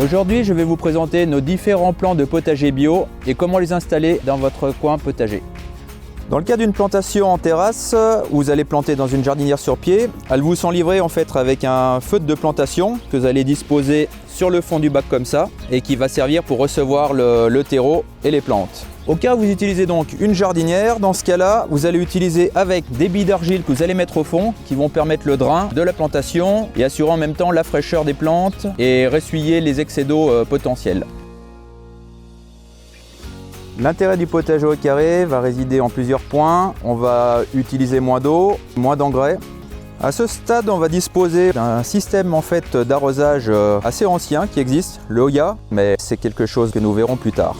Aujourd'hui, je vais vous présenter nos différents plants de potager bio et comment les installer dans votre coin potager. Dans le cas d'une plantation en terrasse, vous allez planter dans une jardinière sur pied. Elles vous sont livrées en fait avec un feutre de plantation que vous allez disposer sur le fond du bac comme ça et qui va servir pour recevoir le terreau et les plantes. Au cas où vous utilisez donc une jardinière, dans ce cas-là, vous allez utiliser avec des billes d'argile que vous allez mettre au fond qui vont permettre le drain de la plantation et assurer en même temps la fraîcheur des plantes et ressuyer les excès d'eau potentiels. L'intérêt du potager au carré va résider en plusieurs points. On va utiliser moins d'eau, moins d'engrais. À ce stade, on va disposer d'un système en fait d'arrosage assez ancien qui existe, le Hoya, mais c'est quelque chose que nous verrons plus tard.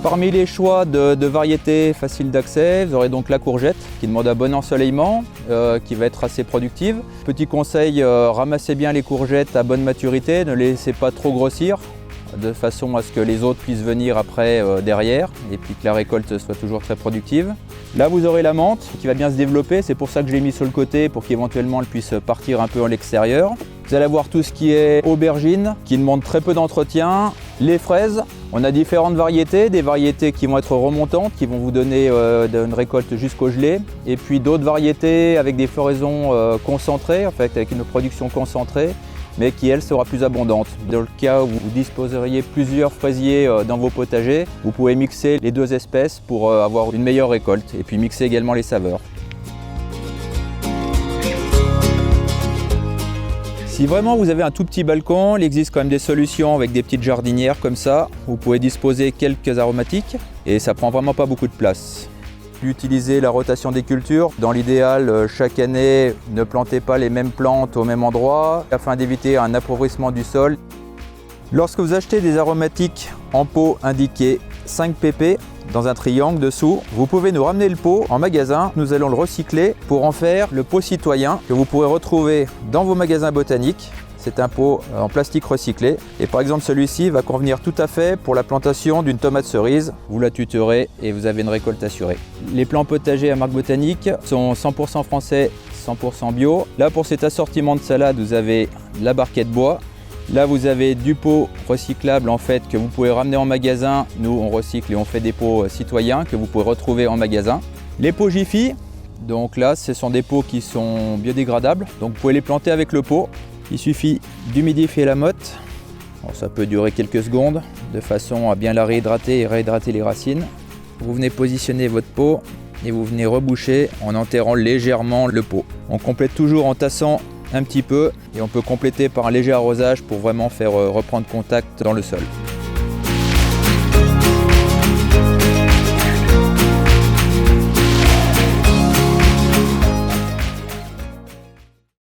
Parmi les choix de variétés faciles d'accès, vous aurez donc la courgette qui demande un bon ensoleillement, qui va être assez productive. Petit conseil, ramassez bien les courgettes à bonne maturité, ne les laissez pas trop grossir, de façon à ce que les autres puissent venir après derrière et puis que la récolte soit toujours très productive. Là vous aurez la menthe qui va bien se développer, c'est pour ça que je l'ai mis sur le côté pour qu'éventuellement elle puisse partir un peu à l'extérieur. Vous allez avoir tout ce qui est aubergine qui demande très peu d'entretien, les fraises. On a différentes variétés, des variétés qui vont être remontantes, qui vont vous donner une récolte jusqu'au gelé, et puis d'autres variétés avec des floraisons concentrées, en fait avec une production concentrée, mais qui elle sera plus abondante. Dans le cas où vous disposeriez plusieurs fraisiers dans vos potagers, vous pouvez mixer les deux espèces pour avoir une meilleure récolte, et puis mixer également les saveurs. Si vraiment vous avez un tout petit balcon, il existe quand même des solutions avec des petites jardinières comme ça. Vous pouvez disposer quelques aromatiques et ça prend vraiment pas beaucoup de place. Utilisez la rotation des cultures. Dans l'idéal, chaque année, ne plantez pas les mêmes plantes au même endroit afin d'éviter un appauvrissement du sol. Lorsque vous achetez des aromatiques en pot indiqués 5 pp dans un triangle dessous, vous pouvez nous ramener le pot en magasin. Nous allons le recycler pour en faire le pot citoyen que vous pourrez retrouver dans vos magasins botaniques. C'est un pot en plastique recyclé et par exemple celui-ci va convenir tout à fait pour la plantation d'une tomate cerise. Vous la tutorez et vous avez une récolte assurée. Les plants potagers à marque botanique sont 100% français, 100% bio. Là pour cet assortiment de salade, vous avez la barquette bois. Là vous avez du pot recyclable en fait que vous pouvez ramener en magasin. Nous on recycle et on fait des pots citoyens que vous pouvez retrouver en magasin. Les pots Jiffy, donc là ce sont des pots qui sont biodégradables. Donc vous pouvez les planter avec le pot. Il suffit d'humidifier la motte. Bon, ça peut durer quelques secondes de façon à bien la réhydrater et réhydrater les racines. Vous venez positionner votre pot et vous venez reboucher en enterrant légèrement le pot. On complète toujours en tassant un petit peu et on peut compléter par un léger arrosage pour vraiment faire reprendre contact dans le sol.